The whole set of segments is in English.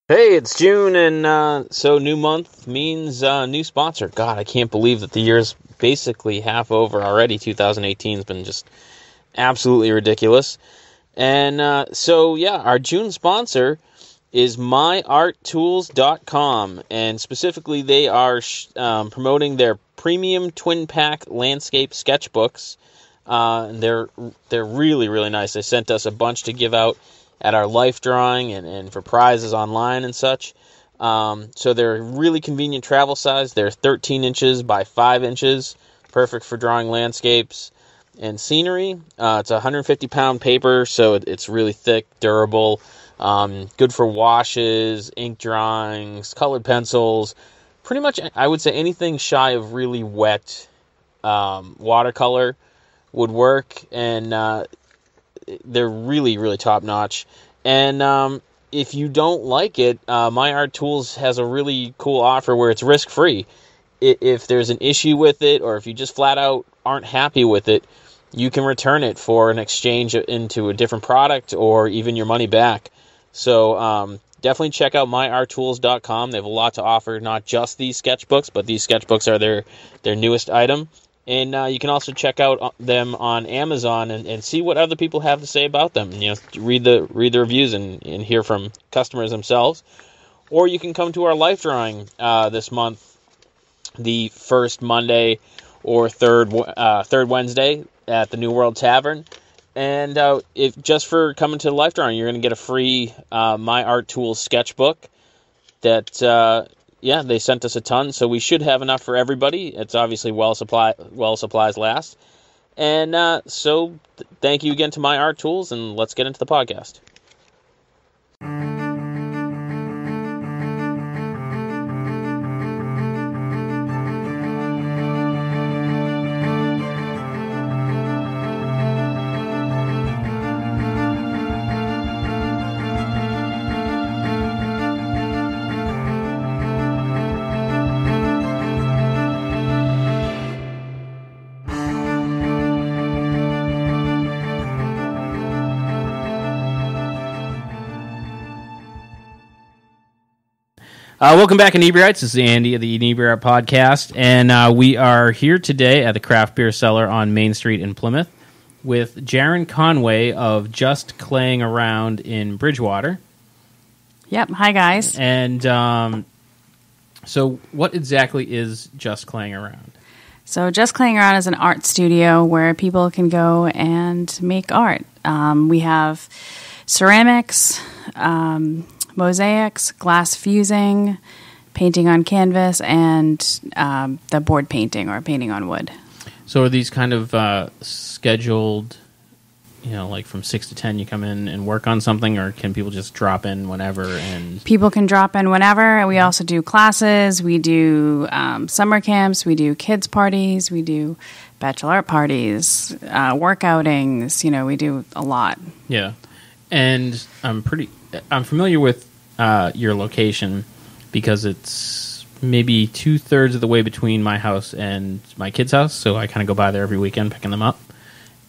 Hey, it's June, and so new month means new sponsor. God, I can't believe that the year's basically half over already. 2018 has been just absolutely ridiculous. And our June sponsor is myarttools.com, and specifically they are promoting their premium twin pack landscape sketchbooks. And they're really, really nice. They sent us a bunch to give out at our life drawing and for prizes online and such. So they're really convenient travel size. They're 13 inches by 5 inches, perfect for drawing landscapes and scenery. It's a 150-pound paper, so it's really thick, durable, good for washes, ink drawings, colored pencils. Pretty much, I would say anything shy of really wet watercolor would work, and they're really, really top-notch. And if you don't like it, My Art Tools has a really cool offer where it's risk-free. If there's an issue with it, or if you just flat out aren't happy with it, you can return it for an exchange into a different product or even your money back. So definitely check out myarttools.com. They have a lot to offer, not just these sketchbooks, but these sketchbooks are their newest item. And you can also check out them on Amazon and see what other people have to say about them. You know, read the reviews and hear from customers themselves. Or you can come to our life drawing this month, the first Monday or third Wednesday at the New World Tavern. And if just for coming to the life drawing, you're going to get a free My Art Tools sketchbook that they sent us a ton, so we should have enough for everybody. It's obviously while supplies last. And so thank you again to My Art Tools, and let's get into the podcast. Welcome back, Inebri-arts. This is Andy of the Inebri-art podcast, and we are here today at the Craft Beer Cellar on Main Street in Plymouth with Jaryn Conway of Just Claying Around in Bridgewater. Yep. Hi, guys. And so what exactly is Just Claying Around? So Just Claying Around is an art studio where people can go and make art. We have ceramics, mosaics, glass fusing, painting on canvas, and the board painting or painting on wood. So are these kind of scheduled, like from 6 to 10 you come in and work on something, or can people just drop in whenever? And people can drop in whenever. We also do classes. We do summer camps. We do kids parties. We do bachelorette parties, work outings. We do a lot. Yeah. And I'm familiar with your location because it's maybe 2/3 of the way between my house and my kid's house, so I kind of go by there every weekend picking them up.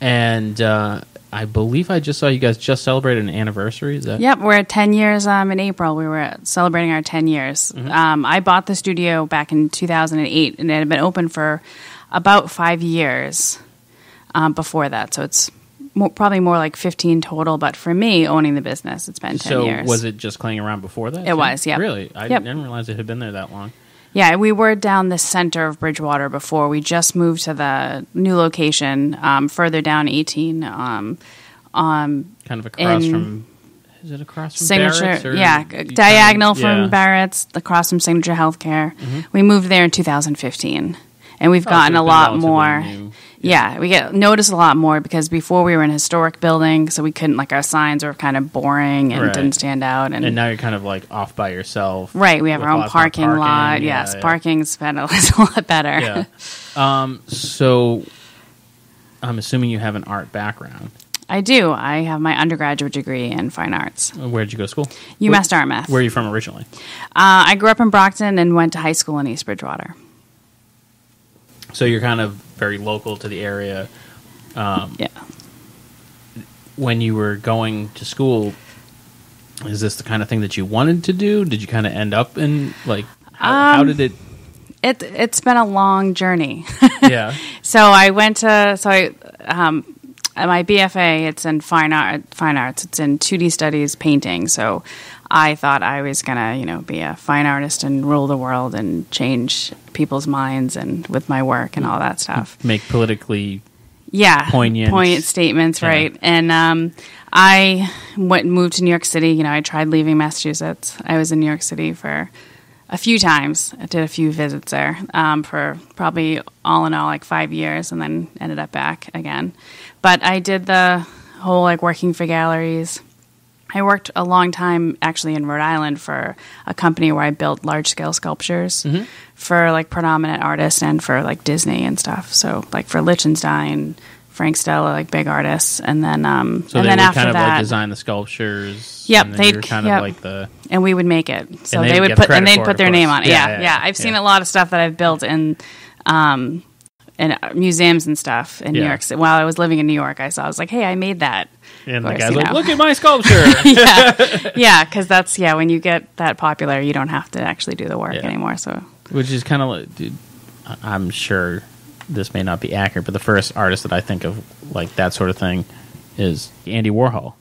And I believe I just saw you guys just celebrated an anniversary. Is that? Yep, we're at 10 years in April. We were celebrating our 10 years. Mm-hmm. I bought the studio back in 2008, and it had been open for about 5 years before that, so it's probably more like 15 total, but for me, owning the business, it's been 10 years. So was it Just Claying Around before that? It was, yeah. Really? I didn't realize it had been there that long. Yeah, we were down the center of Bridgewater before. We just moved to the new location further down 18. Kind of across from... Is it across from Signature? Barrett's? Yeah, diagonal from Barrett's, across from Signature Healthcare. Mm-hmm. We moved there in 2015. And we've gotten a lot more. Yeah, we noticed a lot more because before we were in a historic building, so we couldn't, our signs were kind of boring and didn't stand out. And now you're kind of off by yourself. Right, we have our own parking lot. Yes, parking's a lot better. Yeah. So I'm assuming you have an art background. I do. I have my undergraduate degree in fine arts. Where did you go to school? UMass Dartmouth. Where are you from originally? I grew up in Brockton and went to high school in East Bridgewater. So you're kind of very local to the area. Yeah. When you were going to school, Is this the kind of thing that you wanted to do? Did you kind of end up in, like, how did it... It's been a long journey. Yeah. So I went to my BFA. It's in fine arts. It's in 2D studies, painting. So I thought I was gonna, be a fine artist and rule the world and change people's minds and with my work and all that stuff. Make politically poignant statements, yeah. right? And I moved to New York City. I tried leaving Massachusetts. I was in New York City for a few times. I did a few visits there for probably all in all like 5 years, and then ended up back again. But I did the whole like working for galleries. I worked a long time actually in Rhode Island for a company where I built large scale sculptures for like predominant artists and for like Disney and stuff. So like for Lichtenstein, Frank Stella, like big artists, and then so and they then would after kind of that, like design the sculptures. Yep, and then you were kind of like the, and we would make it. So and they would get put credit and they'd for it, put of their name on course. it. Yeah. I've seen a lot of stuff that I've built in museums and stuff in New York City. While I was living in New York, I was like, hey, I made that. And of the course, guy's like, look at my sculpture. Because that's when you get that popular, you don't have to actually do the work anymore. So, which is kind of like, dude, I'm sure this may not be accurate, but the first artist that I think of like that sort of thing is Andy Warhol.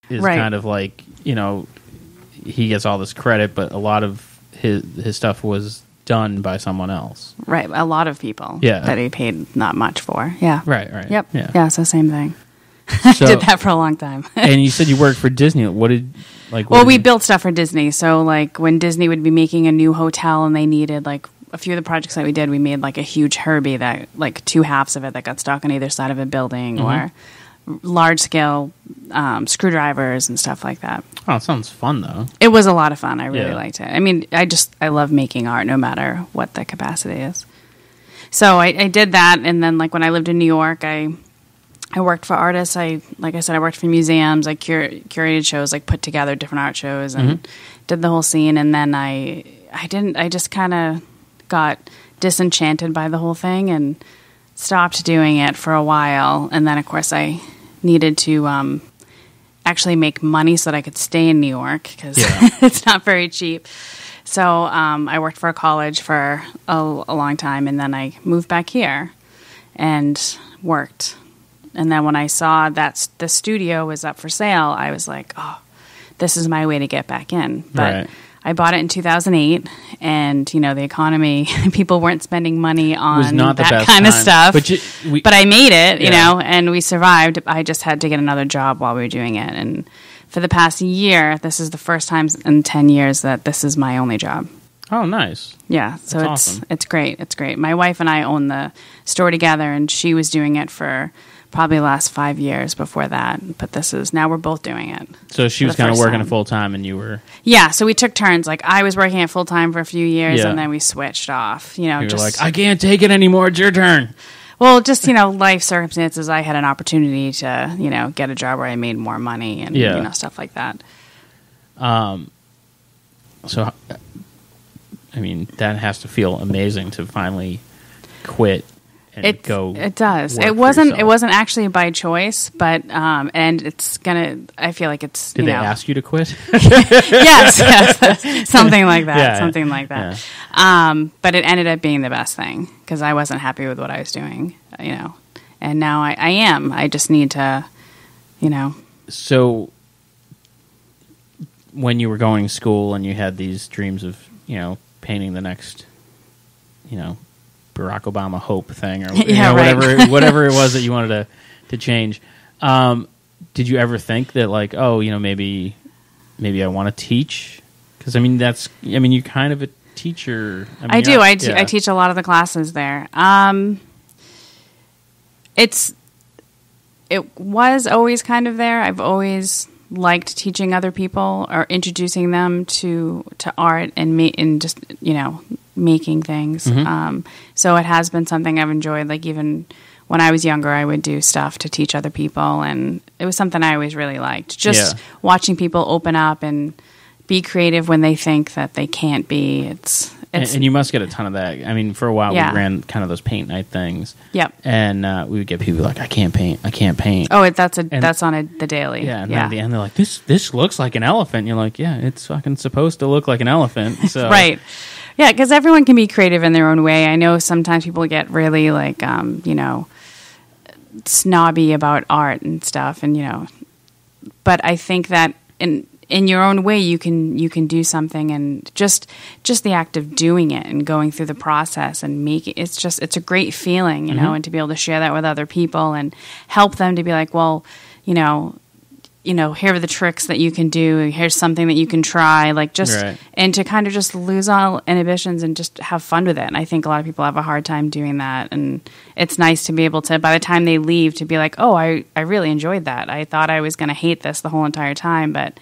Is kind of like, he gets all this credit, but a lot of his stuff was done by someone else. Right, a lot of people that he paid not much for. Yeah. Right. Yep. Yeah, so same thing. So, did that for a long time. And you said you worked for Disney. We built stuff for Disney. So like when Disney would be making a new hotel and they needed like a few of the projects that we did, we made like a huge Herbie that like two halves of it that got stuck on either side of a building or large scale screwdrivers and stuff like that. Oh, it sounds fun though. It was a lot of fun. I really liked it. I mean, I love making art no matter what the capacity is. So I did that. And then like when I lived in New York, I worked for artists. Like I said, I worked for museums. I curated shows, like put together different art shows and did the whole scene. And then I just kind of got disenchanted by the whole thing and stopped doing it for a while. And then of course I needed to actually make money so that I could stay in New York because it's not very cheap. So I worked for a college for a long time, and then I moved back here and worked. And then when I saw that the studio was up for sale, I was like, oh, this is my way to get back in. But I bought it in 2008, and, the economy, people weren't spending money on that kind of stuff. But I made it, and we survived. I just had to get another job while we were doing it. And for the past year, this is the first time in 10 years that this is my only job. Oh, nice. Yeah, so That's awesome. It's great. It's great. My wife and I own the store together, and she was doing it for probably the last 5 years before that. But now we're both doing it. So she was kind of working it full time, and you were... Yeah, so we took turns. Like I was working it full time for a few years, and then we switched off. You were like, I can't take it anymore. It's your turn. Well, just, life circumstances. I had an opportunity to, get a job where I made more money and, stuff like that. So, I mean, that has to feel amazing to finally quit and go. It does. Work it wasn't. for It yourself. wasn't actually by choice, but and it's gonna. I feel like it's. Did they ask you to quit? yes, something like that. Yeah, something like that. Yeah. But it ended up being the best thing because I wasn't happy with what I was doing. And now I am. I just need to. So, when you were going to school and you had these dreams of painting the next, Barack Obama hope thing or whatever it was that you wanted to change. Did you ever think that like, maybe I want to teach? Because you're kind of a teacher. I do. I teach a lot of the classes there. It was always kind of there. I've always liked teaching other people or introducing them to art and just making things. Mm-hmm. So it has been something I've enjoyed. Like even when I was younger, I would do stuff to teach other people, and it was something I always really liked. Just watching people open up and be creative when they think that they can't be. It's and you must get a ton of that. I mean, for a while we ran kind of those paint night things. Yep. And we would get people like, I can't paint. Oh, that's on the daily. Yeah, and then at the end they're like, this looks like an elephant. And you're like, yeah, it's fucking supposed to look like an elephant. So. Right. Yeah, because everyone can be creative in their own way. I know sometimes people get really like, snobby about art and stuff, and but I think that in your own way you can do something, and just the act of doing it and going through the process and making it's a great feeling, and to be able to share that with other people and help them to be like, well, here are the tricks that you can do. Here's something that you can try, and to kind of just lose all inhibitions and just have fun with it. And I think a lot of people have a hard time doing that. And it's nice to be able to, by the time they leave, to be like, oh, I really enjoyed that. I thought I was going to hate this the whole entire time, but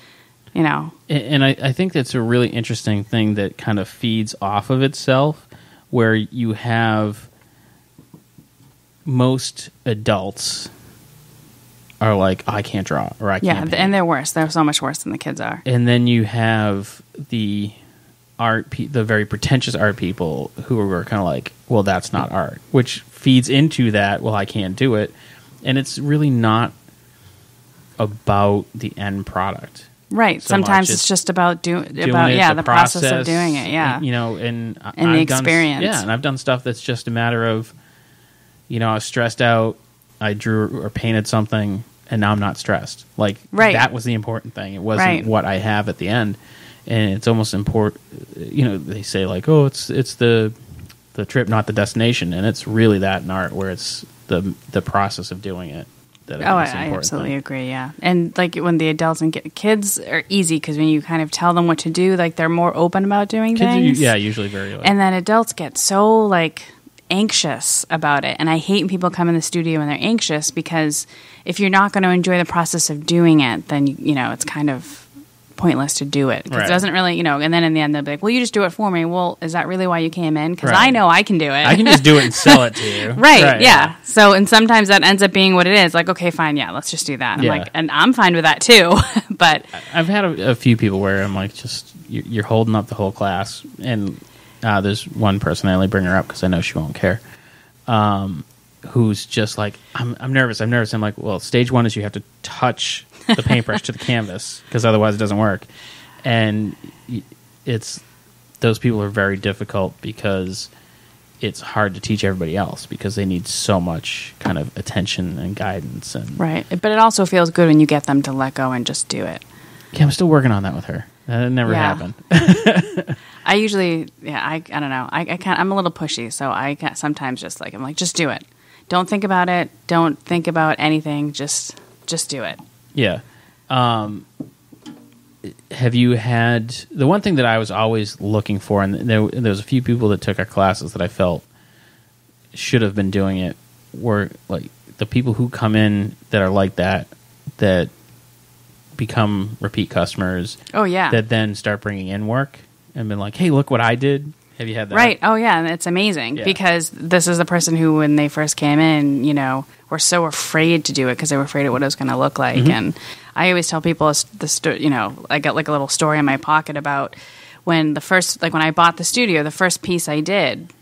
And I think that's a really interesting thing that kind of feeds off of itself, where you have most adults are like, I can't draw, or I can't paint. And they're worse. They're so much worse than the kids are. And then you have the the very pretentious art people who are kind of like, well, that's not art, which feeds into that, well, I can't do it. And it's really not about the end product. Right. Sometimes it's just about the process of doing it. Yeah. And the experience. And I've done stuff that's just a matter of, I was stressed out, I drew or painted something, and now I'm not stressed. Like, that was the important thing. It wasn't what I have at the end. And it's almost important, they say like, oh, it's the trip, not the destination. And it's really that in art, where it's the process of doing it. I absolutely agree, yeah. And like when the adults and kids are easy, because when you kind of tell them what to do, like they're more open about doing things. Kids are, usually very open. And then adults get so like anxious about it. And I hate when people come in the studio and they're anxious, because if you're not going to enjoy the process of doing it, then, it's kind of pointless to do it. Because it doesn't really, and then in the end they'll be like, well, you just do it for me. Well, is that really why you came in? Because I know I can do it. I can just do it and sell it to you. Right, yeah. So, and sometimes that ends up being what it is. Like, okay, fine, let's just do that. And I'm like, and I'm fine with that too. But I've had a few people where I'm like, just, you're holding up the whole class. And there's one person, I only bring her up because I know she won't care, who's just like, I'm nervous. I'm like, well, stage one is you have to touch the paintbrush to the canvas, because otherwise it doesn't work. And those people are very difficult, because it's hard to teach everybody else, because they need so much kind of attention and guidance. And right. But it also feels good when you get them to let go and just do it. Yeah, I'm still working on that with her. That never happened. I usually, I don't know. I'm a little pushy, so I can't, sometimes just like, I'm like, just do it. Don't think about it. Don't think about anything. Just do it. Yeah. Have you had the one thing that I was always looking for, and there was a few people that took our classes that I felt should have been doing it, were like the people who come in that are like that become repeat customers. Oh yeah. That then start bringing in work and been like, hey, look what I did. Have you had that? Right. Oh yeah, and it's amazing because this is the person who, when they first came in, were so afraid to do it because they were afraid of what it was going to look like. Mm-hmm. And I always tell people I got like a little story in my pocket about when I bought the studio, the first piece I did,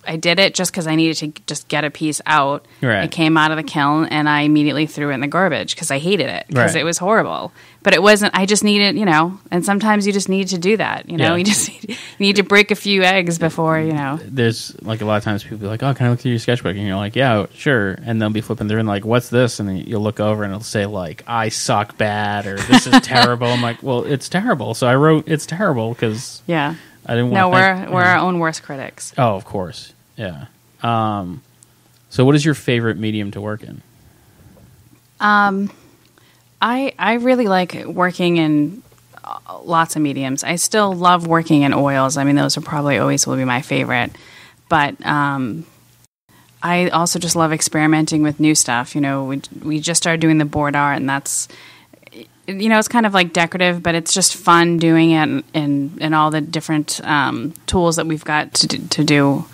I did it just because I needed to just get a piece out. Right. It came out of the kiln, and I immediately threw it in the garbage because I hated it, because it was horrible. But it wasn't. I just needed, and sometimes you just need to do that. You just need to break a few eggs before, There's like a lot of times people be like, oh, can I look through your sketchbook? And you're like, yeah, sure. And they'll be flipping through and like, what's this? And then you'll look over and it'll say like, I suck bad, or this is terrible. I'm like, well, it's terrible. So I wrote it's terrible because I didn't want to. We're our own worst critics. Oh, of course. Yeah. So what is your favorite medium to work in? I really like working in lots of mediums. I still love working in oils. I mean, those are probably always will be my favorite. But I also just love experimenting with new stuff. We just started doing the board art, and that's, it's kind of like decorative, but it's just fun doing it and all the different tools that we've got to do.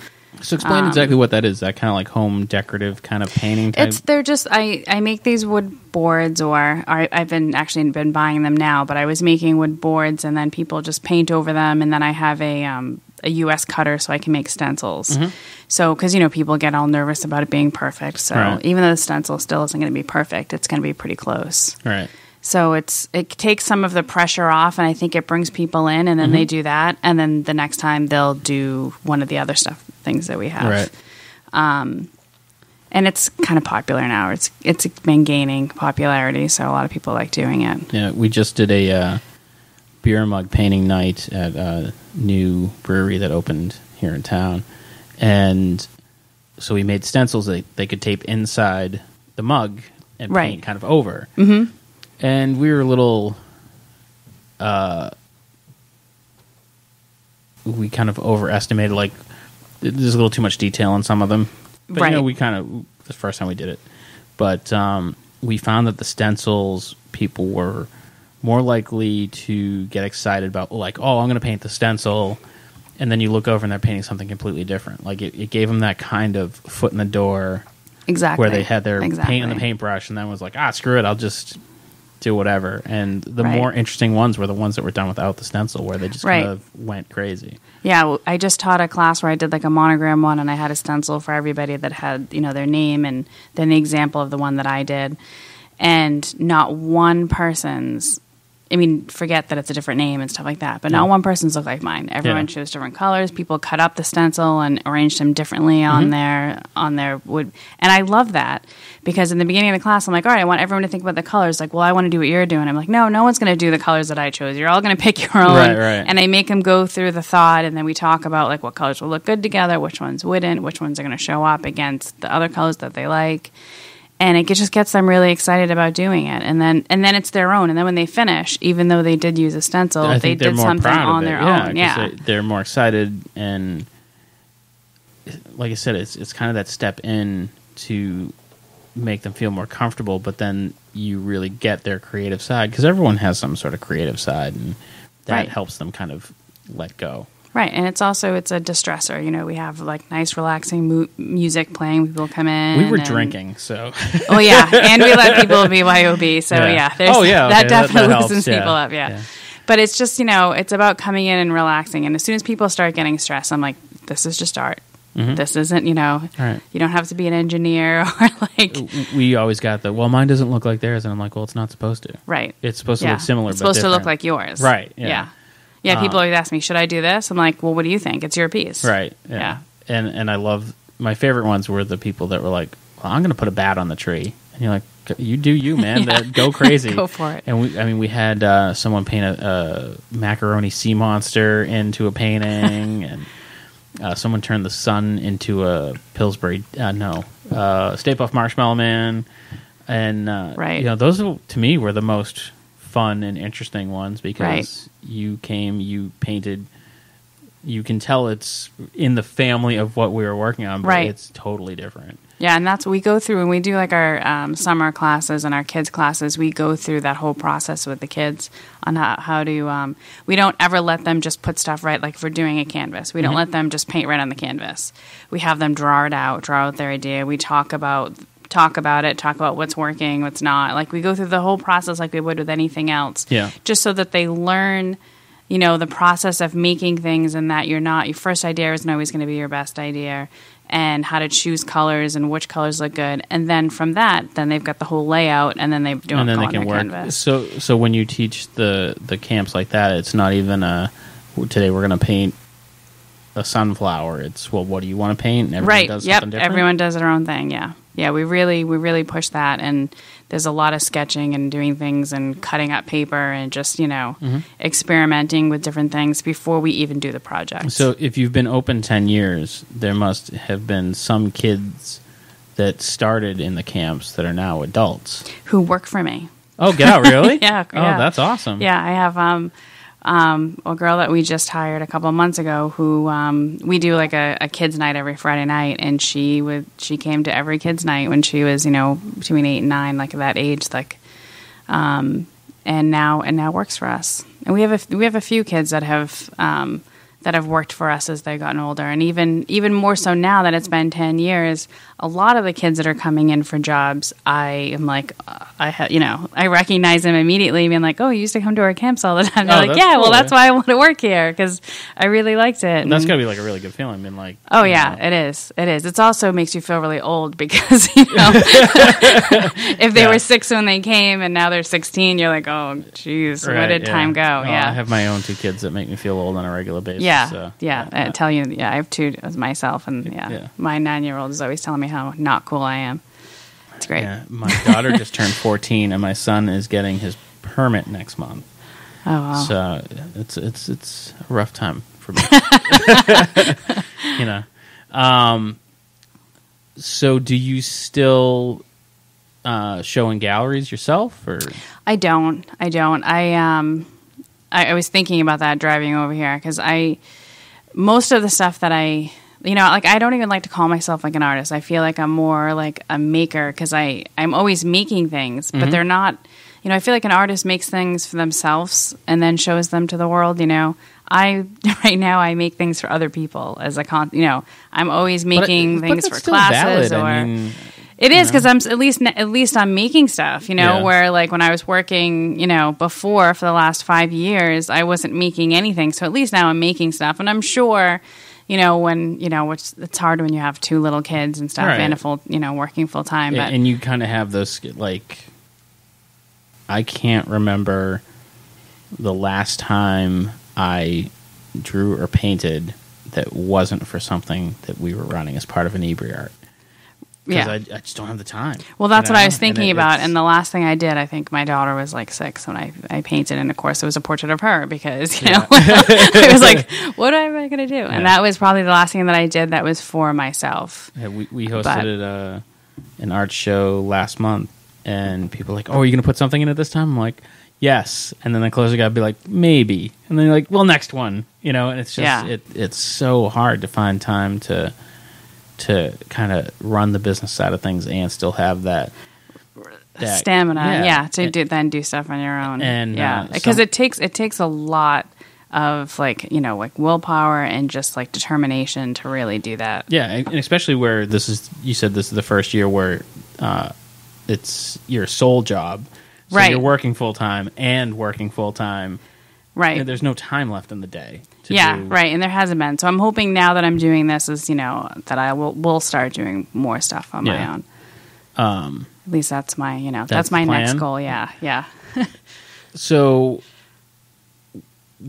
So explain exactly what that is. That kind of like home decorative kind of painting type? They're just, I make these wood boards, or I've been buying them now, but I was making wood boards, and then people just paint over them, and then I have a US cutter so I can make stencils. So, because, people get all nervous about it being perfect. So even though the stencil still isn't going to be perfect, it's going to be pretty close. Right. So it takes some of the pressure off, and I think it brings people in, and then they do that, and then the next time they'll do one of the other things that we have. Right. And it's kind of popular now. It's been gaining popularity, so a lot of people like doing it. Yeah, we just did a beer mug painting night at a new brewery that opened here in town, and so we made stencils that they could tape inside the mug and paint kind of over. Mm-hmm. And we were a little, we kind of overestimated, like, there's a little too much detail in some of them. But, we kind of, the first time we did it. But we found that the stencils, people were more likely to get excited about, like, oh, I'm going to paint the stencil. And then you look over and they're painting something completely different. Like, it gave them that kind of foot in the door. Exactly. Where they had their paint in the paintbrush and then was like, screw it, I'll just do whatever. And the more interesting ones were the ones that were done without the stencil, where they just kind of went crazy. Yeah, well, I just taught a class where I did like a monogram one, and I had a stencil for everybody that had, their name and then the example of the one that I did. And not one person's, forget that it's a different name and stuff like that, but not one person's looked like mine. Everyone chose different colors. People cut up the stencil and arranged them differently on their wood. And I love that, because in the beginning of the class, I'm like, all right, I want everyone to think about the colors. Like, well, I want to do what you're doing. I'm like, no one's going to do the colors that I chose. You're all going to pick your own. Right. And I make them go through the thought, and then we talk about like what colors will look good together, which ones wouldn't, which ones are going to show up against the other colors that they like. And it just gets them really excited about doing it. And then it's their own. And then when they finish, even though they did use a stencil, they did something on their own. Yeah. They're more excited. And like I said, it's kind of that step in to make them feel more comfortable. But then you really get their creative side, because everyone has some sort of creative side. And that helps them kind of let go. Right, and it's a distressor. We have like nice, relaxing music playing. People come in. We were drinking, so. Oh yeah, and we let people BYOB. So that definitely loosens people up. Yeah, but it's just it's about coming in and relaxing. And as soon as people start getting stressed, I'm like, this is just art. Mm-hmm. This isn't, you don't have to be an engineer or like. We always got mine doesn't look like theirs, and I'm like, well, it's not supposed to. Right, it's supposed to look similar. It's supposed to look like yours. Right. Yeah. Yeah, people always ask me, should I do this? I'm like, well, what do you think? It's your piece. Right. Yeah. And I love, my favorite ones were the people that were like, well, I'm going to put a bat on the tree. And you're like, you do you, man. Go crazy. Go for it. And we had someone paint a macaroni sea monster into a painting. And someone turned the sun into a Pillsbury, Stay Puft Marshmallow Man. And, those, to me, were the most fun and interesting ones, because you painted, you can tell it's in the family of what we were working on, but it's totally different. Yeah, and that's what we go through when we do like our summer classes and our kids classes. We go through that whole process with the kids on how to, we don't ever let them just put stuff right. Like if we're doing a canvas, we don't let them just paint right on the canvas. We have them draw out their idea. We talk about it, talk about what's working, what's not. Like we go through the whole process like we would with anything else. Yeah. Just so that they learn, the process of making things, and that your first idea isn't always going to be your best idea, and how to choose colors and which colors look good. And then from that, then they've got the whole layout, and then they do it on their canvas. So when you teach the camps like that, it's not even today we're going to paint a sunflower. It's, well, what do you want to paint? And everyone does something different. Everyone does their own thing. Yeah, we really push that, and there's a lot of sketching and doing things and cutting up paper and just experimenting with different things before we even do the project. So if you've been open 10 years, there must have been some kids that started in the camps that are now adults who work for me. Oh, get out, really? Yeah. Oh, that's awesome. Yeah, I have a girl that we just hired a couple of months ago who we do like a kids night every Friday night, and she came to every kids night when she was between 8 and 9, like that age, like and now works for us. And we have a few kids that have that have worked for us as they've gotten older. And even more so now that it's been 10 years, a lot of the kids that are coming in for jobs, I am like, I recognize them immediately, being like, oh, you used to come to our camps all the time. They're like, yeah, cool, well, that's why I want to work here, because I really liked it. And that's got to be like a really good feeling. Being like, oh, yeah, it is. It is. It also makes you feel really old because, if they were 6 when they came and now they're 16, you're like, oh, geez, where did time go? I have my own 2 kids that make me feel old on a regular basis. I tell you, I have 2 as myself, and my 9-year-old is always telling me how not cool I am. It's great. Yeah, my daughter just turned 14, and my son is getting his permit next month. Oh, wow. So it's a rough time for me. So do you still show in galleries yourself, or? I don't. I was thinking about that driving over here, because most of the stuff that I don't even like to call myself like an artist. I feel like I'm more like a maker, because I'm always making things, but they're not, I feel like an artist makes things for themselves and then shows them to the world, right now I make things for other people as I'm always making things for classes valid. It is, because I'm at least I'm making stuff, where like when I was working, before for the last 5 years, I wasn't making anything. So at least now I'm making stuff, and I'm sure, which it's hard when you have 2 little kids and stuff, and a full, working full time. But and you kind of have those, like, I can't remember the last time I drew or painted that wasn't for something that we were running as part of Inebri-art. Because I just don't have the time. Well, that's what I was thinking about. And the last thing I did, I think my daughter was like 6 when I painted. And, of course, it was a portrait of her because, I was like, what am I going to do? Yeah. And that was probably the last thing that I did that was for myself. Yeah, we hosted an art show last month. And people are like, oh, are you going to put something in it this time? I'm like, yes. And then the closer guy would be like, maybe. And then you're like, well, next one. And it's just, it's so hard to find time to kind of run the business side of things and still have that stamina, then do stuff on your own, and because it takes a lot of like willpower and just like determination to really do that. Yeah, and especially where you said this is the first year where it's your sole job, so right? You're working full time and working full time, right? There's no time left in the day. Right, and there hasn't been. So I'm hoping now that I'm doing this is, that I will start doing more stuff on my own. At least that's my, that's my next goal. Yeah. So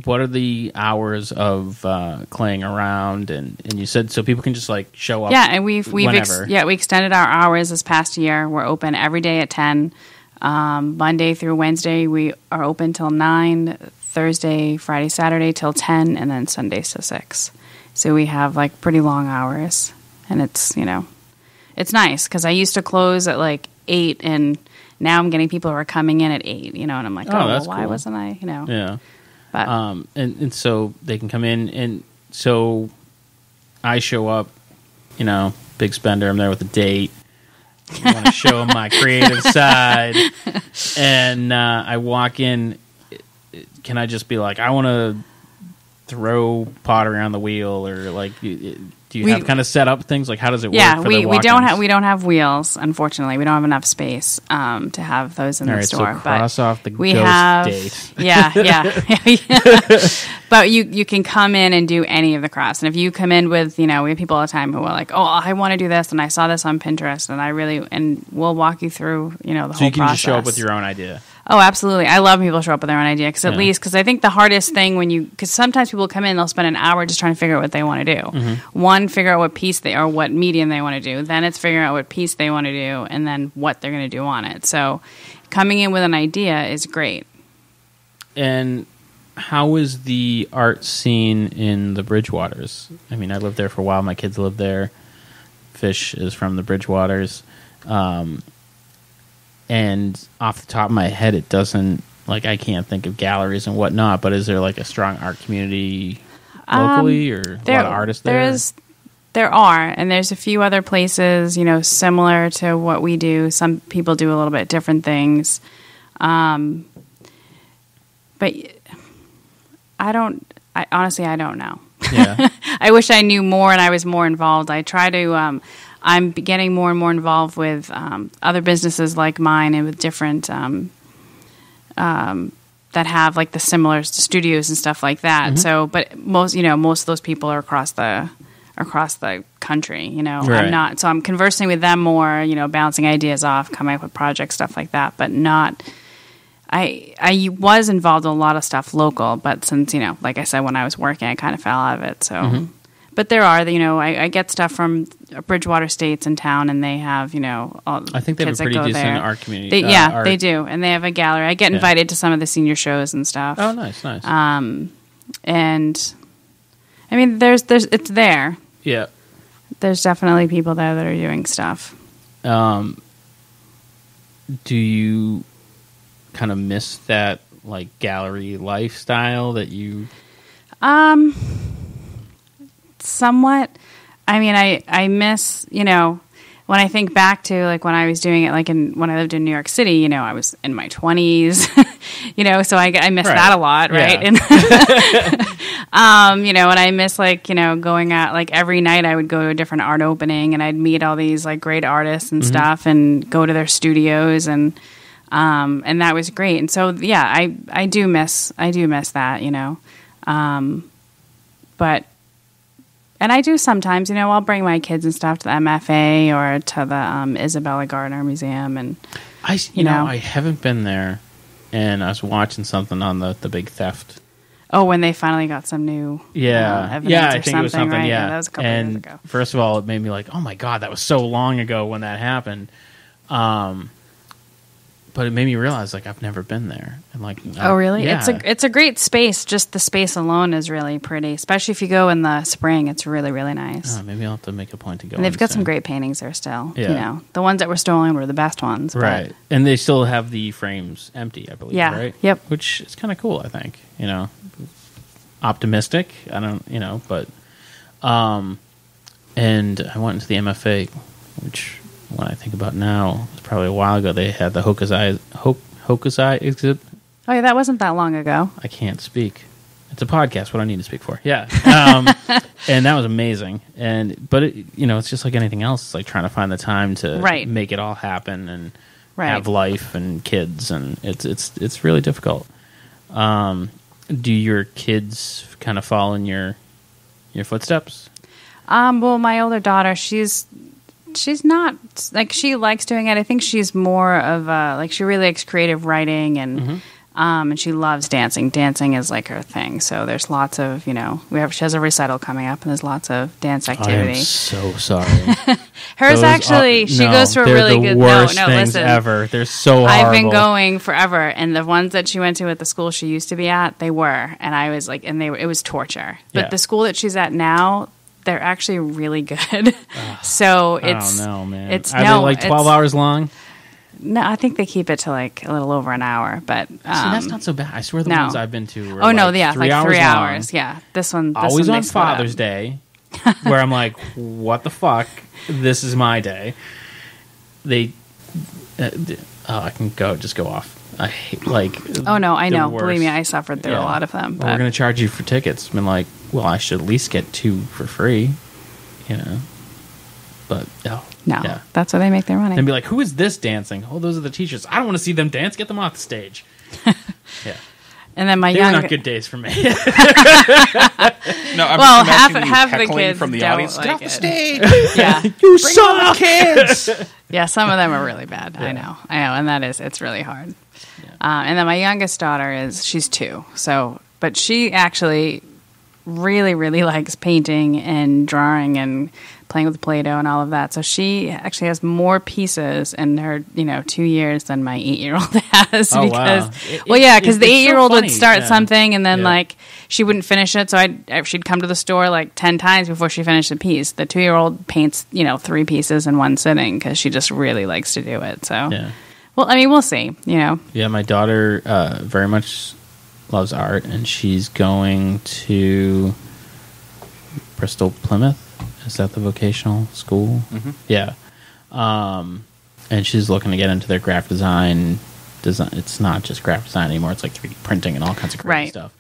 what are the hours of claying around? And you said so people can just like show up. Yeah, and we extended our hours this past year. We're open every day at 10. Monday through Wednesday we are open till 9. Thursday, Friday, Saturday till 10, and then Sundays to 6. So we have like pretty long hours, and it's it's nice because I used to close at like 8, and now I'm getting people who are coming in at 8. And I'm like, well, why wasn't I? Yeah. But and so they can come in, and so I show up, big spender. I'm there with a date. I want to show them my creative side, and I walk in. Can I just be like, I want to throw pottery on the wheel, or like, do you have kind of set up things? Like, how does it work? Yeah, we don't have wheels. Unfortunately, we don't have enough space to have those in the store. So cross off the we ghost have, date. Yeah. But you can come in and do any of the crafts. And if you come in with, we have people all the time who are like, oh, I want to do this, and I saw this on Pinterest, and we'll walk you through, the whole process. So you can just show up with your own idea. Oh, absolutely. I love when people show up with their own idea, because I think the hardest thing because sometimes people come in, they'll spend an hour just trying to figure out what they want to do. Mm-hmm. One, figure out what piece or what medium they want to do. Then it's figuring out what piece they want to do, and then what they're going to do on it. So coming in with an idea is great. And how is the art scene in the Bridgewaters? I mean, I lived there for a while. My kids live there. Fish is from the Bridgewaters. And off the top of my head, it doesn't, like, I can't think of galleries and whatnot, but is there, like, a strong art community locally, or a lot of artists there? There are, and there's a few other places, similar to what we do. Some people do a little bit different things. But honestly, I don't know. Yeah. I wish I knew more and I was more involved. I try to. I'm getting more and more involved with other businesses like mine and with different that have like the similar studios and stuff like that. So, but most of those people are across the country. Right. I'm not. So I'm conversing with them more. Bouncing ideas off, coming up with projects, stuff like that. But not. I was involved in a lot of stuff local, but since like I said, when I was working, I kind of fell out of it. So. But there are, I get stuff from Bridgewater States in town, and they have, all I think they have a pretty decent there. art community. They do, and they have a gallery. I get invited to some of the senior shows and stuff. Oh, nice. And I mean, there's it's there. Yeah. There's definitely people there that are doing stuff. Do you kind of miss that like gallery lifestyle that you? Somewhat. I mean, I miss, when I think back to like when I was doing it, like when I lived in New York City, I was in my 20s, so I miss that a lot, right? Yeah. And, and I miss like, going out, like every night I would go to a different art opening and I'd meet all these like great artists and stuff and go to their studios and that was great. And so, yeah, I do miss that, but. And I do sometimes, I'll bring my kids and stuff to the MFA or to the Isabella Gardner Museum, and I haven't been there, and I was watching something on the big theft. Oh, when they finally got some new evidence I think it was something. right? Yeah, that was a couple years ago. First of all, it made me like, oh my god, that was so long ago when that happened. But it made me realize, like, I've never been there. And like, oh, really? Yeah. It's a great space. Just the space alone is really pretty, especially if you go in the spring. It's really, really nice. Oh, maybe I'll have to make a point to go. And they've got soon. some great paintings there still. Yeah. The ones that were stolen were the best ones. Right. But, And they still have the frames empty, I believe, yeah. right? Yep. Which is kind of cool, I think. Optimistic. I don't, but... and I went into the MFA, which... when I think about now, it's probably a while ago, they had the Hokusai exhibit. Oh, yeah, that wasn't that long ago. I can't speak. It's a podcast, what I need to speak for. Yeah. And that was amazing. But it's just like anything else. It's like trying to find the time to make it all happen and have life and kids, and it's really difficult. Do your kids kind of follow in your footsteps? Well, my older daughter, she's not like, she likes doing it. I think she's more of like, she really likes creative writing and she loves dancing. Dancing is like her thing. So there's lots of, she has a recital coming up and there's lots of dance activity. I am so sorry. Hers actually, she goes to a really good. Worst things ever. They're so horrible. I've been going forever, and the ones that she went to at the school she used to be at, they were, and I was like, and it was torture. But the school that she's at now, they're actually really good. So it's... I don't know, man. It's, Are they like 12 hours long? No, I think they keep it to like a little over an hour. But see, that's not so bad. I swear the ones I've been to were 3 hours hours. long. Yeah, this one... Always on Father's Day, where I'm like, what the fuck? This is my day. They... I can just go off. I hate, oh, no, I know. worst. Believe me, I suffered through a lot of them. Well, we're going to charge you for tickets. I'm like, well, I should at least get 2 for free, But, no, that's where they make their money. And be like, who is this dancing? Oh, those are the teachers. I don't want to see them dance. Get them off the stage. Yeah. And then they were not good days for me. No, I'm half heckling the kids from the don't audience. like Get off it. the stage. Yeah, you suck, kids. Yeah, some of them are really bad. Yeah. I know, and it's really hard. Yeah. And then my youngest daughter she's 2, but she actually really, really likes painting and drawing and playing with Play-Doh and all of that. So she actually has more pieces in her, 2 years than my 8-year-old has. Oh, because, wow. Because the 8-year-old would start something something and then like she wouldn't finish it. So she'd come to the store like 10 times before she finished a piece. The 2-year-old paints, 3 pieces in one sitting because she just really likes to do it. So, well, I mean, we'll see, Yeah, my daughter very much loves art, and she's going to Bristol, Plymouth. Is that the vocational school? Mm-hmm. Yeah. And she's looking to get into their graphic design. It's not just graphic design anymore. It's like 3D printing and all kinds of crazy stuff.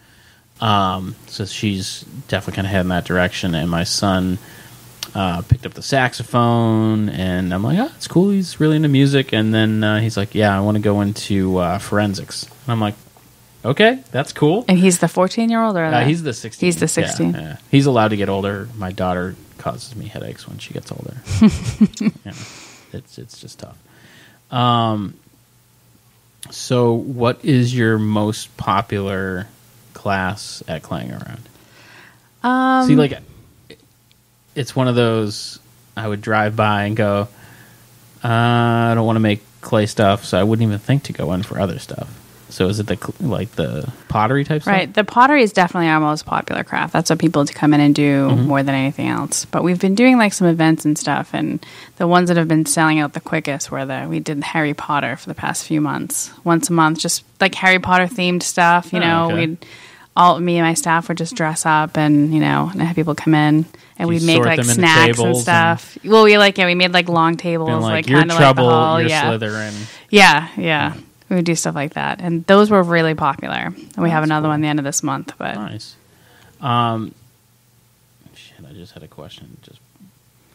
So she's definitely kind of heading that direction. And my son picked up the saxophone, and I'm like, oh, it's cool. He's really into music. And then he's like, yeah, I want to go into forensics. And I'm like, okay, that's cool. And he's the 14-year-old, or he's the 16. He's the 16. Yeah. He's allowed to get older. My daughter causes me headaches when she gets older. It's just tough. So what is your most popular class at Clang Around? See, like, it's one of those I would drive by and go, I don't want to make clay stuff, so I wouldn't even think to go in for other stuff. So is it the pottery type stuff? Right. The pottery is definitely our most popular craft. That's what people come in and do more than anything else. But we've been doing like some events and stuff, and the ones that have been selling out the quickest were we did Harry Potter for the past few months. Once a month, just like Harry Potter themed stuff. Me and my staff would just dress up and and have people come in, and we'd make like snacks and stuff. Well, we made like long tables, like kind of like the hall. You're Slytherin. Yeah. We would do stuff like that, and those were really popular. And we have another one at the end of this month. But nice. I just had a question, just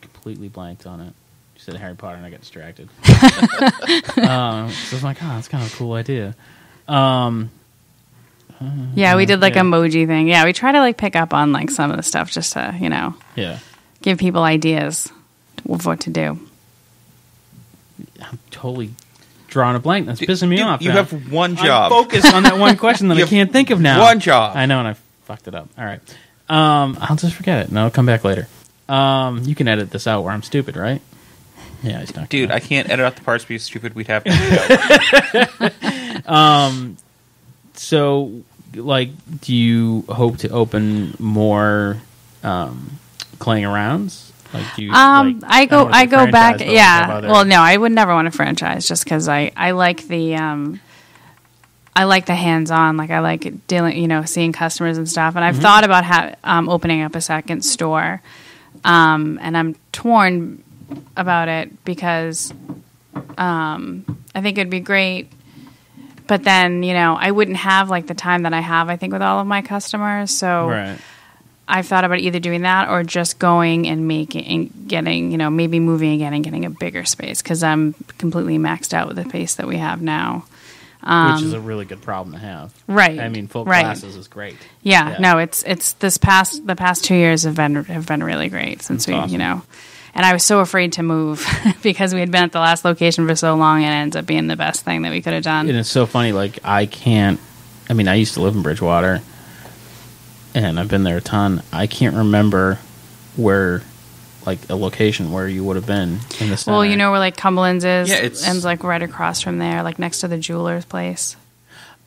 completely blanked on it. You said Harry Potter, and I got distracted. So I was like, oh, that's kind of a cool idea. We did like emoji thing. Yeah, we try to like pick up on like some of the stuff just to give people ideas of what to do. I'm totally drawing a blank. That's pissing me off. You have one job. I'm focused on that one question that I can't think of now. One job. I know, and I fucked it up. All right. I'll just forget it, and I'll come back later. You can edit this out where I'm stupid, right? Yeah, he's not. Dude, I can't edit out the parts because stupid. We'd have to. So, like, do you hope to open more Clang Arounds? Like, do you, I go back. Yeah. Well, no, I would never want to franchise just because I like the hands-on. Like I like dealing, seeing customers and stuff. And I've thought about opening up a second store, and I'm torn about it because I think it'd be great. But then, I wouldn't have like the time that I have, I think, with all of my customers. So. Right. I've thought about either doing that or just going and getting, maybe moving again and getting a bigger space because I'm completely maxed out with the space that we have now. Which is a really good problem to have. Right. I mean, full classes is great. Yeah. No, it's the past 2 years have been really great since That's awesome. And I was so afraid to move because we had been at the last location for so long, and it ends up being the best thing that we could have done. And it's so funny, like I used to live in Bridgewater. And I've been there a ton. I can't remember where, like, a location where you would have been in the center. Well, where, like, Cumberland's is? Yeah, it's like, right across from there, like, next to the jeweler's place.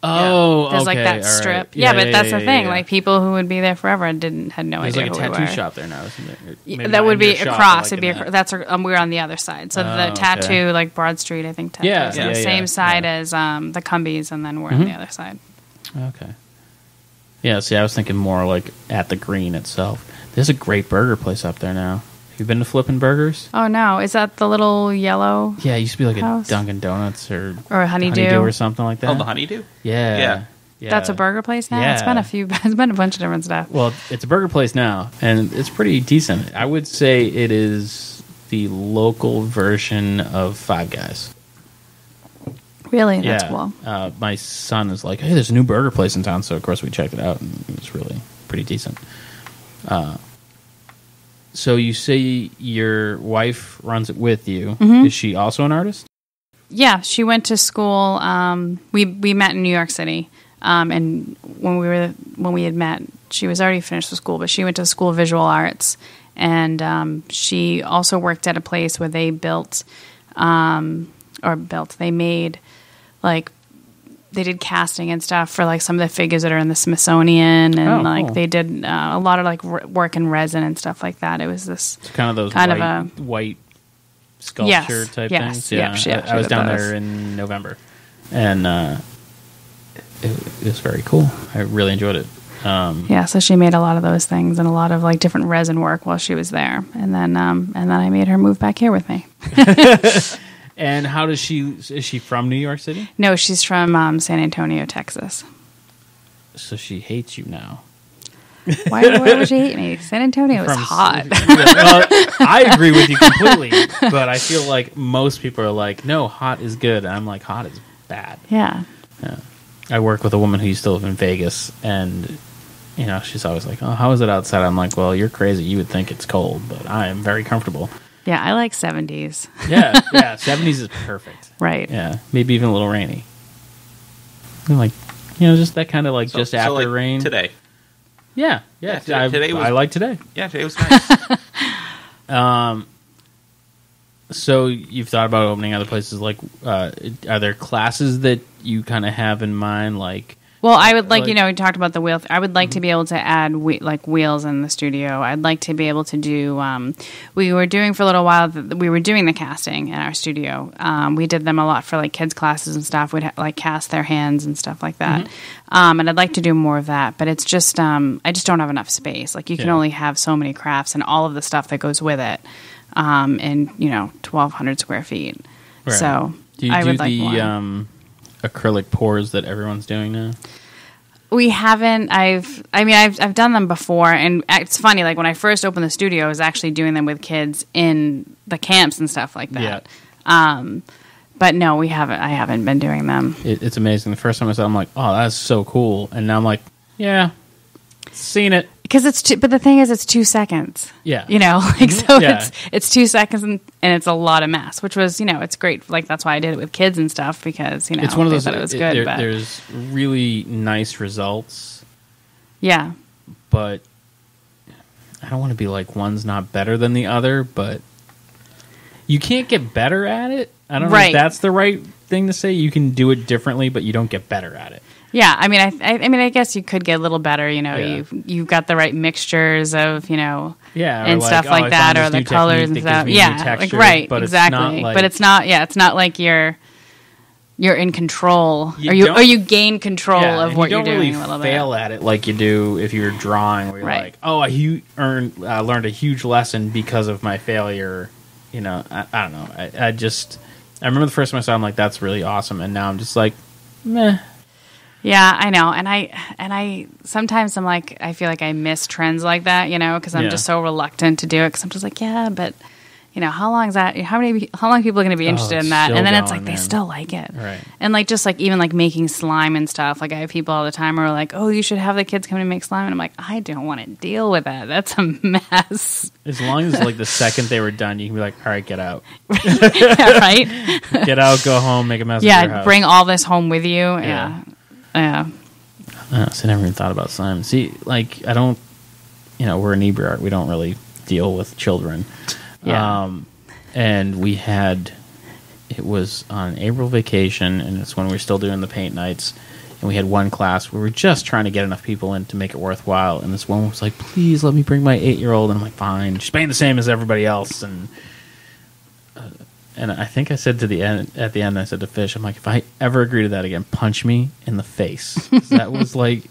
Oh, yeah. There's, like, that strip. Right. Yeah, but that's the thing. Yeah. Like, people who would be there forever had no There's idea like who we were. There's like a tattoo shop there now, isn't there? That would be across. It'd be we're on the other side. So the tattoo, like, Broad Street, I think, tattoo is on the same side as the Cumbies, and then we're on the other side. Okay. Yeah, see, I was thinking more like at the Green itself. There's a great burger place up there now. Have you been to Flippin' Burgers? Oh, no. Is that the little yellow Yeah, it used to be like house? a Dunkin' Donuts or a Honeydew or something like that. Oh, the Honeydew? Yeah. That's a burger place now? Yeah. It's been a bunch of different stuff. Well, it's a burger place now, and it's pretty decent. I would say it is the local version of Five Guys. Really? That's cool. My son is like, hey, there's a new burger place in town. So, of course, we checked it out, and it was really pretty decent. So you say your wife runs it with you. Mm-hmm. Is she also an artist? Yeah, she went to school. We met in New York City, and when we had met, she was already finished with school, but she went to the School of Visual Arts, and she also worked at a place where they they made, like, they did casting and stuff for, like, some of the figures that are in the Smithsonian, and cool. They did a lot of, like, work in resin and stuff like that. It was this kind of those white sculpture type things. Yeah, I was down there in November, and it was very cool. I really enjoyed it. So she made a lot of those things and a lot of, like, different resin work while she was there, and then I made her move back here with me. And how does is she from New York City? No, she's from San Antonio, Texas. So she hates you now. Why would you hate me? San Antonio is hot. Well, I agree with you completely, but I feel like most people are like, no, hot is good. And I'm like, hot is bad. Yeah. I work with a woman who used to live in Vegas, and she's always like, oh, how is it outside? I'm like, well, you're crazy. You would think it's cold, but I am very comfortable. Yeah, I like 70s. Yeah, 70s is perfect. Right. Yeah, maybe even a little rainy. Like, just that kind of like just after like rain. Today. Yeah. Today was, I like today. Yeah, today was nice. So you've thought about opening other places. Like, are there classes that you kind of have in mind? Like, well, I would like, we talked about the wheel. I would like to be able to add wheels in the studio. I'd like to be able to do. We were doing for a little while. We were doing the casting in our studio. We did them a lot for like kids classes and stuff. We'd cast their hands and stuff like that. And I'd like to do more of that. But it's just I just don't have enough space. Like you can only have so many crafts and all of the stuff that goes with it. In 1,200 square feet. Right. So do you I would do like the more. Acrylic pours that everyone's doing now? We haven't. I've done them before, and it's funny. Like when I first opened the studio, I was actually doing them with kids in the camps and stuff like that. Yeah. But no, we haven't. I haven't been doing them. It's amazing. The first time I saw it, I'm like, oh, that's so cool, and now I'm like, yeah, seen it. Because but the thing is, it's 2 seconds. Yeah. It's 2 seconds and it's a lot of mass, which was, it's great. Like, that's why I did it with kids and stuff because, it's one of those, thought it was good. But there's really nice results. Yeah. But I don't want to be like one's not better than the other, but you can't get better at it. I don't know if that's the right thing to say. You can do it differently, but you don't get better at it. Yeah, I guess you could get a little better. You've got the right mixtures of and stuff like that, or the colors and stuff. Yeah, texture, but exactly. But it's not. Yeah, it's not like you're in control, or you gain control of what you're doing. You don't a little really fail bit. at it like you do if you're drawing. Where you're like, oh, I learned a huge lesson because of my failure. I don't know. I remember the first time I saw it, I'm like, that's really awesome, and now I'm just like, meh. Yeah, I know, and I sometimes I'm like, I feel like I miss trends like that, because I'm just so reluctant to do it because I'm just like, yeah, but how long is that? How long people are going to be interested in that? And then it's like they still like it, right? And like just like even like making slime and stuff. Like I have people all the time who are like, oh, you should have the kids come and make slime, and I'm like, I don't want to deal with that. That's a mess. As long as like the second they were done, you can be like, all right, get out. Yeah, right. Get out, go home, make a mess. Of your house. Bring all this home with you. Yeah. So I never even thought about slime. See, like I don't, we're Inebri-art. We don't really deal with children. Yeah. And it was on April vacation, and it's when we were still doing the paint nights. And we had one class where we were just trying to get enough people in to make it worthwhile. And this one was like, please let me bring my 8-year-old. And I'm like, fine. She's paying the same as everybody else. And I think I said at the end, I said to Fish, I'm like, if I ever agree to that again, punch me in the face. That was like,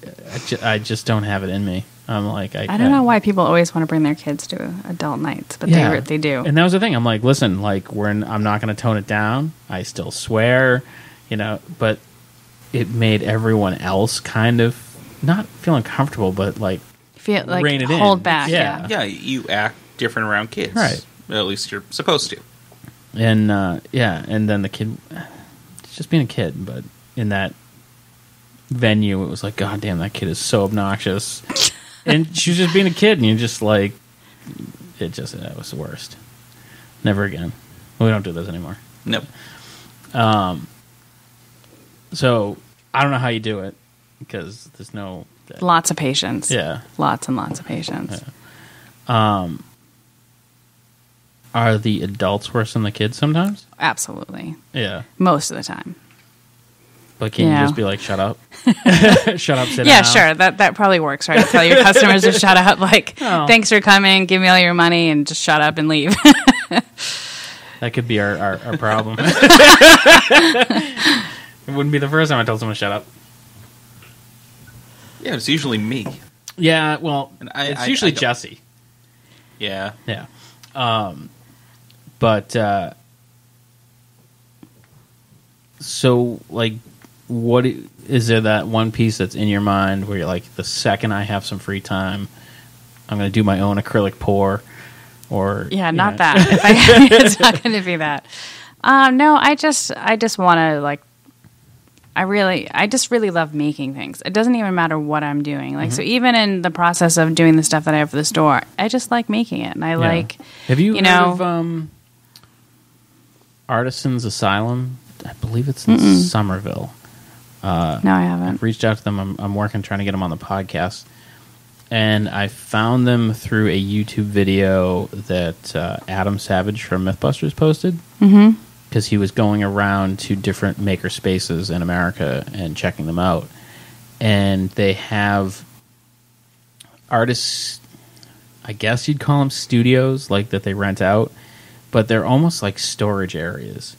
I just don't have it in me. I'm like, I don't know why people always want to bring their kids to adult nights, but they do. And that was the thing. I'm like, listen, like I'm not going to tone it down. I still swear, but it made everyone else kind of not feel uncomfortable, but like feel like rein it hold in. back. Yeah, you act different around kids, right? At least you're supposed to. And and then the kid, it's just being a kid, but in that venue, it was like, God damn, that kid is so obnoxious. And she was just being a kid, and you're just like, that was the worst. Never again. We don't do this anymore. Nope. So I don't know how you do it because there's no lots of patience. Yeah, lots and lots of patience. Yeah. Are the adults worse than the kids sometimes? Absolutely. Yeah. Most of the time. But can you just be like, shut up? Shut up, sit down. Yeah, sure. That probably works, right? Tell your customers to shut up, like, thanks for coming, give me all your money, and just shut up and leave. That could be our problem. It wouldn't be the first time I told someone to shut up. Yeah, it's usually me. Yeah, well, it's usually Jesse. Yeah. Yeah. But, so, like, is there that one piece that's in your mind where you're like, the second I have some free time, I'm going to do my own acrylic pour? Or not that. It's not going to be that. No, I just want to like. I just really love making things. It doesn't even matter what I'm doing. Like, so even in the process of doing the stuff that I have for the store, I just like making it. And I like, have you heard of Artisans Asylum? I believe it's in Somerville. No, I haven't. I've reached out to them. I'm working, trying to get them on the podcast. And I found them through a YouTube video that Adam Savage from Mythbusters posted. Mm-hmm. Because he was going around to different maker spaces in America and checking them out. And they have artists, I guess you'd call them studios, like that they rent out, but they're almost like storage areas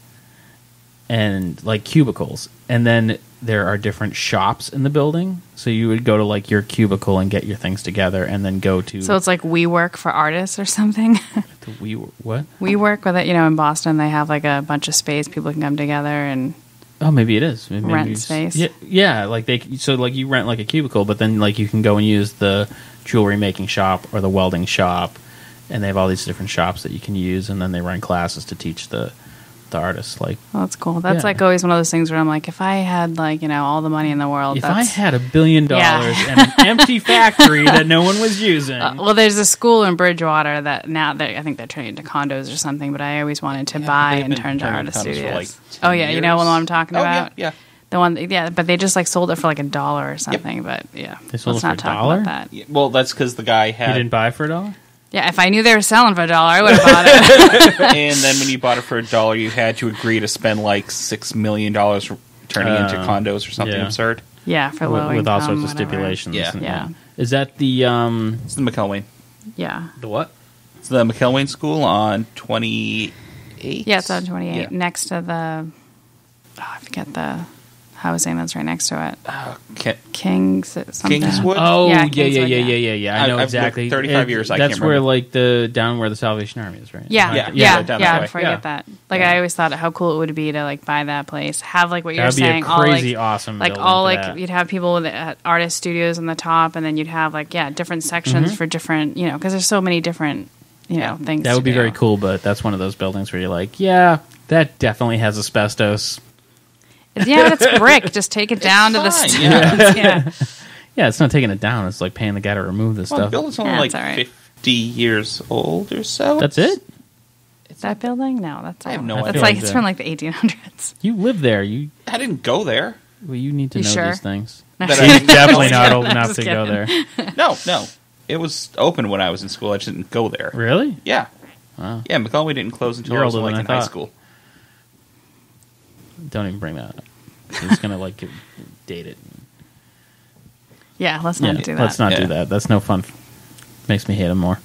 and like cubicles. And then there are different shops in the building. So you would go to like your cubicle and get your things together and then go to... So it's like WeWork for artists or something? What? WeWork, with it, in Boston they have like a bunch of space. People can come together and... Oh, maybe it is. Maybe rent space. Yeah, like you rent like a cubicle, but then like you can go and use the jewelry making shop or the welding shop, and they have all these different shops that you can use, and then they run classes to teach the artists. Like, well, that's cool. That's like always one of those things where I'm like, if I had like all the money in the world, if I had $1 billion and an empty factory that no one was using. Well, there's a school in Bridgewater that now I think they're turning into condos or something. But I always wanted to buy and turn to artist studios. Like oh yeah, years. you know what I'm talking about? Yeah. The one, but they just like sold it for like $1 or something. Yep. But yeah, they sold let's it not for talk $1. about that. Yeah, well, that's because the guy had. He didn't buy it for $1. Yeah, if I knew they were selling for $1, I would have bought it. And then when you bought it for $1, you had to agree to spend like $6 million turning into condos or something absurd. Yeah, for low with all sorts of whatever. stipulations. Yeah. Is that the It's the McElwain. Yeah. the what? It's the McElwain School on 28. Yeah, it's on 28, Yeah. next to the. I forget the housing that's right next to it. Kings something. Kingswood? Oh, Yeah, yeah. Kingswood, I know I've exactly. lived 35 years, I That's can't where, remember. like, down where the Salvation Army is, right? Yeah, Yeah, down that way. before I get that. Like, I always thought how cool it would be to, like, buy that place. Have, like, what you're That'd be saying. a crazy, all, awesome like, building all, for like, that. you'd have people with artist studios on the top, and then you'd have, like, different sections for different, because there's so many different, things That would be to very do. cool, but that's one of those buildings where you're like, yeah, that definitely has asbestos. Yeah, that's brick. Just take it down to the fine, studios. Yeah. Yeah, it's not taking it down. It's like paying the guy to remove this Well, the stuff. building's only Yeah, like that's all right. 50 years old or so. That's it? That building? No, that's I have no That's idea. like it's from like the 1800s. You live there. You didn't go there. you need to You know sure? these things. That I- Definitely not old I'm enough just to go there. No. It was open when I was in school. I just didn't go there. Really? Yeah. Wow. Yeah, McElwain didn't close until You're I was older like than in I high thought. school. Don't even bring that up. I'm just gonna like date it. Yeah, let's not do that. Let's not Yeah. do that. That's no fun. Makes me hate him more.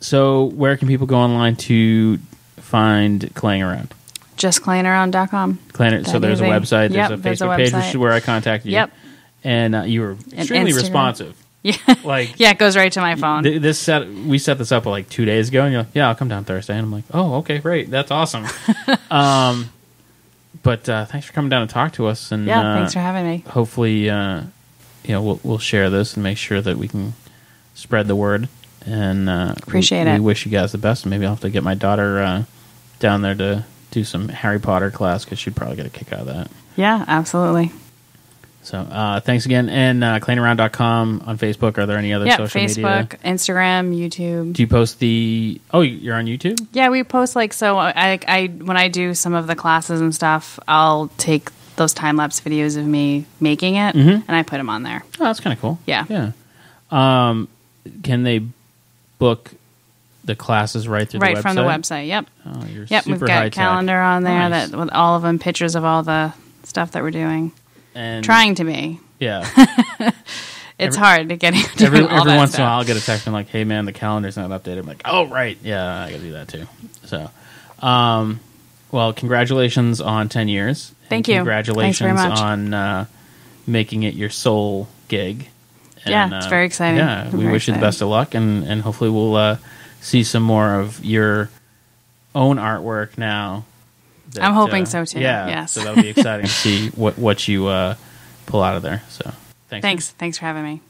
So where can people go online to find Claying Around? JustClayingAround.com. So there's a website. Yep, there's a there's a Facebook page, which website. is where I contact you. Yep. And you were extremely Instagram. responsive. Yeah. Like Yeah, it goes right to my phone. we set this up like 2 days ago, and you're like, yeah, I'll come down Thursday. And I'm like, oh, okay, great, that's awesome. But thanks for coming down to talk to us. And Yeah, thanks for having me. hopefully, we'll share this and make sure that we can spread the word. And Appreciate we it. wish you guys the best. And maybe I'll have to get my daughter down there to do some Harry Potter class because she'd probably get a kick out of that. Yeah, absolutely. So thanks again. And cleanaround.com on Facebook. Are there any other Yeah, social Facebook, media? Instagram, YouTube. Do you post the... Oh, you're on YouTube? Yeah, we post I when I do some of the classes and stuff, I'll take those time-lapse videos of me making it, and I put them on there. Oh, that's kind of cool. Yeah. Yeah. Can they book the classes right through the website? Right from the website, yep. Oh, you're Yep, super we've got a high-tech. calendar on there Nice. that with all of them, pictures of all the stuff that we're doing. And Trying to be. Yeah. It's hard to get into every all that once in a stuff. while I'll get a text and like, hey man, the calendar's not updated. I'm like, oh right, yeah, I gotta do that too. So well, congratulations on 10 years. Thank And you. Congratulations Thanks very much. on making it your sole gig. Yeah, it's very exciting. Yeah, I'm we very wish you the excited. best of luck, and hopefully we'll see some more of your own artwork now I'm hoping so too. Yeah, yes. so that'll be exciting to see what you pull out of there. So thanks for having me.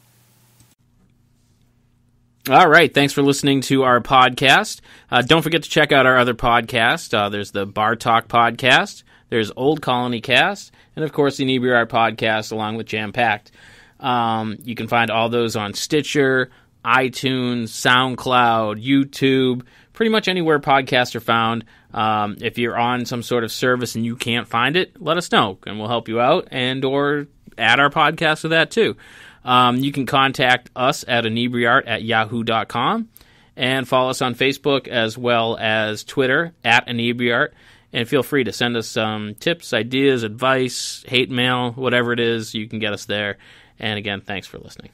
All right, thanks for listening to our podcast. Don't forget to check out our other podcasts. There's the Bar Talk podcast, there's Old Colony Cast, and of course the Inebri-art podcast along with Jam Packed. You can find all those on Stitcher, iTunes, SoundCloud, YouTube, pretty much anywhere podcasts are found. If you're on some sort of service and you can't find it, let us know, and we'll help you out and or add our podcast to that too. You can contact us at Inebri-art@yahoo.com and follow us on Facebook as well as Twitter at Inebri-art. And feel free to send us some tips, ideas, advice, hate mail, whatever it is, you can get us there. And again, thanks for listening.